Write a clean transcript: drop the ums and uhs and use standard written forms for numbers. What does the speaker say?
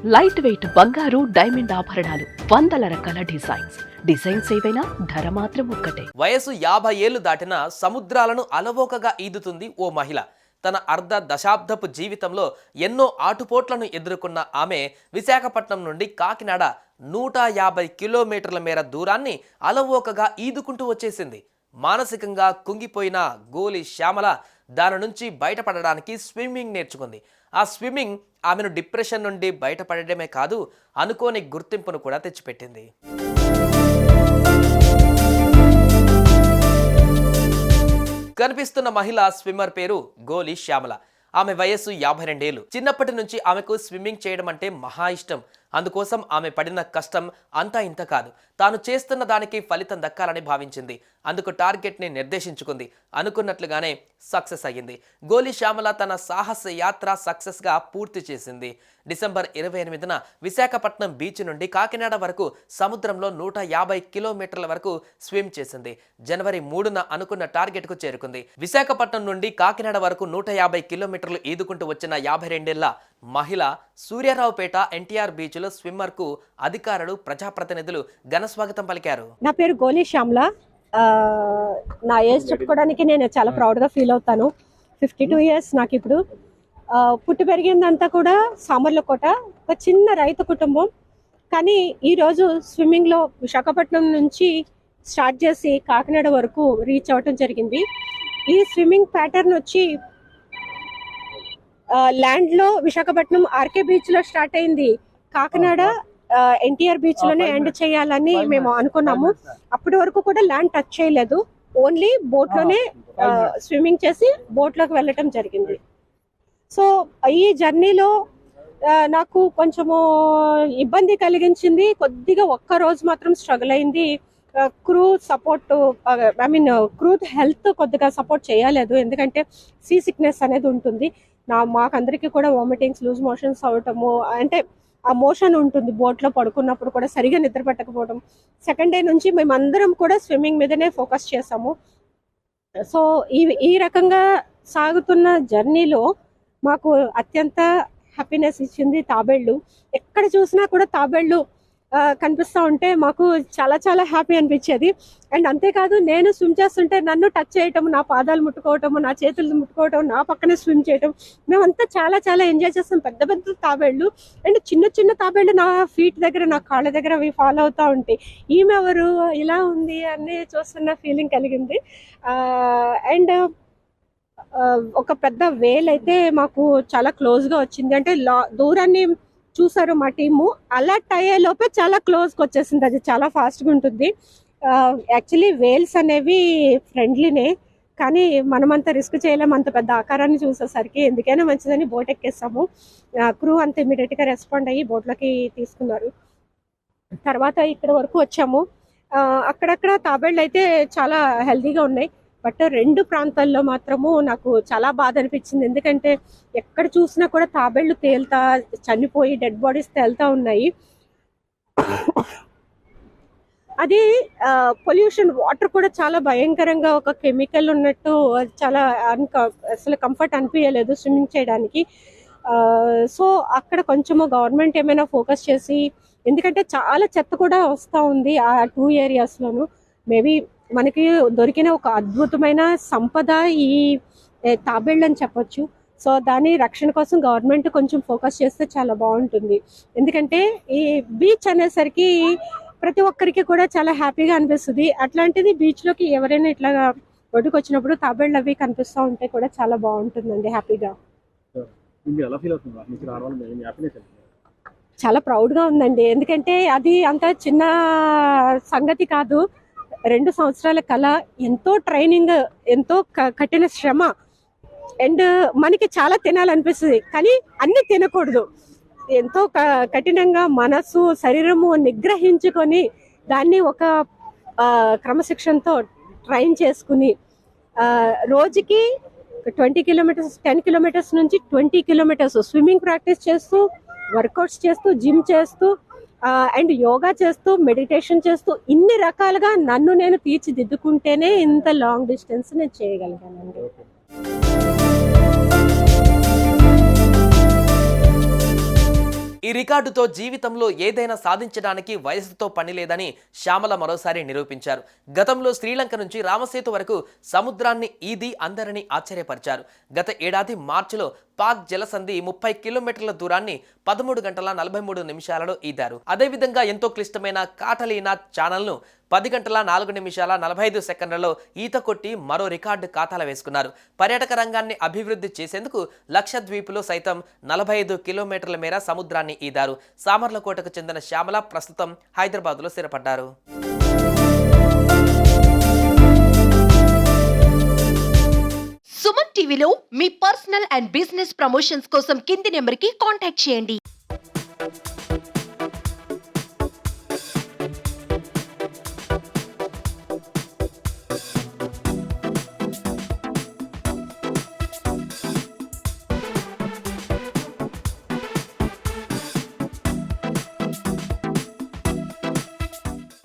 Light weight బంగారు diamond ఆభరణాలు, వందల రకాల డిజైన్స్ ఏవైనా ధర మాత్రం ఒక్కటే. వయసు 50 ఏళ్లు దాటిన సముద్రాలను అలవోకగా ఈదుతుంది ఓ మహిళ. తన అర్ధ దశాబ్దపు జీవితంలో ఎన్నో ఆటుపోట్లను ఎదుర్కొన్న ఆమె విశాఖపట్నం నుండి కాకినాడ 150 కిలోమీటర్ల మేర దూరాన్ని అలవోకగా ఈదుకుంటూ వచ్చేసింది. మానసికంగా కుంగిపోయిన గోలి శ్యామల దాని నుంచి బయటపడడానికి స్విమ్మింగ్ నేర్చుకుంది. ఆ స్విమ్మింగ్ ఆమెను డిప్రెషన్ నుండి బయటపడడమే కాదు, అనుకోని గుర్తింపును కూడా తెచ్చిపెట్టింది. కనిపిస్తున్న మహిళా స్విమ్మర్ పేరు గోలి శ్యామల. ఆమె వయస్సు 52 ఏళ్లు. చిన్నప్పటి నుంచి ఆమెకు స్విమ్మింగ్ చేయడం అంటే మహా ఇష్టం. అందుకోసం ఆమె పడిన కష్టం అంతా ఇంత కాదు. తాను చేస్తున్న దానికి ఫలితం దక్కాలని భావించింది. అందుకు టార్గెట్ని నిర్దేశించుకుంది. అనుకున్నట్లుగానే సక్సెస్ అయ్యింది. గోలి శ్యామల తన సాహస యాత్ర సక్సెస్గా పూర్తి చేసింది. డిసెంబర్ 28న విశాఖపట్నం బీచ్ నుండి కాకినాడ వరకు సముద్రంలో 150 కిలోమీటర్ల వరకు స్విమ్ చేసింది. జనవరి 3న అనుకున్న టార్గెట్కు చేరుకుంది. విశాఖపట్నం నుండి కాకినాడ వరకు 150 కిలోమీటర్లు ఈదుకుంటూ వచ్చిన 52 ఏళ్ల మహిళ సూర్యారావుపేట ఎన్టీఆర్ బీచ్ లో స్విమ్మర్ కు అధికారులు, ప్రజాప్రతినిధులు ఘన స్వాగతం పలికారు. నా పేరు గోలి శ్యామల. నా ఏజ్ చెప్పుకోవడానికి నేను చాలా ప్రౌడ్ గా ఫీల్ అవుతాను. 52 ఇయర్స్ నాకు ఇప్పుడు. పుట్టి పెరిగిందంతా కూడా సామర్లకోట, ఒక చిన్న రైతు కుటుంబం. కానీ ఈరోజు స్విమ్మింగ్ లో విశాఖపట్నం నుంచి స్టార్ట్ చేసి కాకినాడ వరకు రీచ్ అవ్వటం జరిగింది. ఈ స్విమ్మింగ్ ప్యాటర్న్ వచ్చి ల్యాండ్ లో విశాఖపట్నం ఆర్కే బీచ్ లో స్టార్ట్ అయింది. కాకినాడ ఎన్టీఆర్ బీచ్ లోనే ఎండ్ చేయాలని మేము అనుకున్నాము. అప్పటి వరకు కూడా ల్యాండ్ టచ్ చేయలేదు. ఓన్లీ బోట్ లోనే స్విమ్మింగ్ చేసి బోట్ లోకి వెళ్ళటం జరిగింది. సో ఈ జర్నీలో నాకు కొంచెము ఇబ్బంది కలిగించింది. కొద్దిగా ఒక్క రోజు మాత్రం స్ట్రగుల్ అయింది. క్రూ సపోర్ట్, క్రూ హెల్త్ కొద్దిగా సపోర్ట్ చేయలేదు. ఎందుకంటే సీ సిక్నెస్ అనేది ఉంటుంది. మాకందరికీ కూడా వామిటింగ్స్, లూజ్ మోషన్స్ అవటము, అంటే ఆ మోషన్ ఉంటుంది. బోట్లో పడుకున్నప్పుడు కూడా సరిగా నిద్ర పట్టకపోవడం. సెకండ్ డే నుంచి మేమందరం కూడా స్విమ్మింగ్ మీదనే ఫోకస్ చేసాము. సో ఈ రకంగా సాగుతున్న జర్నీలో మాకు అత్యంత హ్యాపీనెస్ ఇచ్చింది తాబేళ్లు. ఎక్కడ చూసినా కూడా తాబేళ్లు కనిపిస్తూ ఉంటే మాకు చాలా చాలా హ్యాపీ అనిపించేది. అండ్ అంతేకాదు, నేను స్విమ్ చేస్తుంటే నన్ను టచ్ చేయటం, నా పాదాలు ముట్టుకోవటము, నా చేతులు ముట్టుకోవటం, నా పక్కనే స్విమ్ చేయటం, మేమంతా చాలా చాలా ఎంజాయ్ చేస్తాం. పెద్ద పెద్ద తాబేళ్లు అండ్ చిన్న చిన్న తాబేళ్లు నా ఫీట్ దగ్గర, నా కాళ్ళ దగ్గర అవి ఫాలో అవుతూ ఉంటాయి. ఈమె ఎవరు, ఇలా ఉంది అని చూస్తున్న ఫీలింగ్ కలిగింది. అండ్ ఒక పెద్ద వేల్ అయితే మాకు చాలా క్లోజ్గా వచ్చింది. అంటే దూరాన్ని చూసారు మా టీము, అలర్ట్ అయ్యే లోపే చాలా క్లోజ్కి వచ్చేసింది. అది చాలా ఫాస్ట్గా ఉంటుంది. యాక్చువల్లీ వేల్స్ అనేవి ఫ్రెండ్లీనే, కానీ మనమంతా రిస్క్ చేయలేము. అంత పెద్ద ఆకారాన్ని చూసేసరికి ఎందుకైనా మంచిదని బోట్ ఎక్కేస్తాము. క్రూ అంత ఇమీడియట్గా రెస్పాండ్ అయ్యి బోట్లోకి తీసుకున్నారు. తర్వాత ఇక్కడ వరకు వచ్చాము. అక్కడక్కడ తాబేళ్ళు అయితే చాలా హెల్తీగా ఉన్నాయి. బట్ 2 ప్రాంతాల్లో మాత్రము నాకు చాలా బాధ అనిపించింది. ఎందుకంటే ఎక్కడ చూసినా కూడా తాబేళ్లు తేలుతా, చనిపోయి డెడ్ బాడీస్ తేలుతా ఉన్నాయి. అది పొల్యూషన్, వాటర్ కూడా చాలా భయంకరంగా ఒక కెమికల్ ఉన్నట్టు, చాలా అసలు కంఫర్ట్ అనిపించలేదు స్విమ్మింగ్ చేయడానికి. సో అక్కడ కొంచెము గవర్నమెంట్ ఏమైనా ఫోకస్ చేసి, ఎందుకంటే చాలా చెత్త కూడా వస్తూ ఉంది ఆ 2 ఏరియాస్లోను. మేబీ మనకి దొరికిన ఒక అద్భుతమైన సంపద ఈ తాబేళ్ళు అని చెప్పొచ్చు. సో దాని రక్షణ కోసం గవర్నమెంట్ కొంచెం ఫోకస్ చేస్తే చాలా బాగుంటుంది. ఎందుకంటే ఈ బీచ్ అనేసరికి ప్రతి ఒక్కరికి కూడా చాలా హ్యాపీగా అనిపిస్తుంది. అట్లాంటిది బీచ్లోకి ఎవరైనా ఇట్లా ఒడ్డుకు వచ్చినప్పుడు తాబేళ్ళు అవి కనిపిస్తూ ఉంటే కూడా చాలా బాగుంటుందండి, హ్యాపీగా. చాలా ప్రౌడ్గా ఉందండి. ఎందుకంటే అది అంత చిన్న సంగతి కాదు. 2 సంవత్సరాల కళ, ఎంతో ట్రైనింగ్, ఎంతో కఠిన శ్రమ. అండ్ మనకి చాలా తినాలనిపిస్తుంది, కానీ అన్ని తినకూడదు. ఎంతో కఠినంగా మనసు, శరీరము నిగ్రహించుకొని దాన్ని ఒక క్రమశిక్షణతో ట్రైన్ చేసుకుని రోజుకి 20 కిలోమీటర్స్, 10 కిలోమీటర్స్ నుంచి 20 కిలోమీటర్స్ స్విమ్మింగ్ ప్రాక్టీస్ చేస్తూ, వర్కౌట్స్ చేస్తూ, జిమ్ చేస్తూ, అండ్ యోగా చేస్తూ, మెడిటేషన్ చేస్తూ, ఇన్ని రకాలుగా నన్ను నేను తీర్చిదిద్దుకుంటేనే ఇంత లాంగ్ డిస్టెన్స్ నేను చేయగలిగానండి. ఈ రికార్డుతో జీవితంలో ఏదైనా సాధించడానికి వయసుతో పని లేదని శ్యామల మరోసారి నిరూపించారు. గతంలో శ్రీలంక నుంచి రామసేతు వరకు సముద్రాన్ని ఈది అందరినీ ఆశ్చర్యపరిచారు. గత ఏడాది మార్చిలో పాక్ జలసంధి 30 కిలోమీటర్ల దూరాన్ని 13 గంటల 43 నిమిషాలలో ఈదారు. అదేవిధంగా ఎంతో క్లిష్టమైన కాటలీనా ఛానల్ను 10 గంటల 4 నిమిషాల 45 సెకండ్లలో ఈత కొట్టి మరో రికార్డు ఖాతాలో వేసుకున్నారు. పర్యాటక రంగాన్ని అభివృద్ధి చేసేందుకు లక్షద్వీపులో సైతం 45 కిలోమీటర్ల మేర సముద్రాన్ని ఈదారు. సామర్లకోటకు చెందిన శ్యామల ప్రస్తుతం హైదరాబాద్లో స్థిరపడ్డారు. సుమన్ టీవీలో మీ పర్సనల్ అండ్ బిజినెస్ ప్రమోషన్స్ కోసం కింది నెంబర్కి కాంటాక్ట్ చేయండి.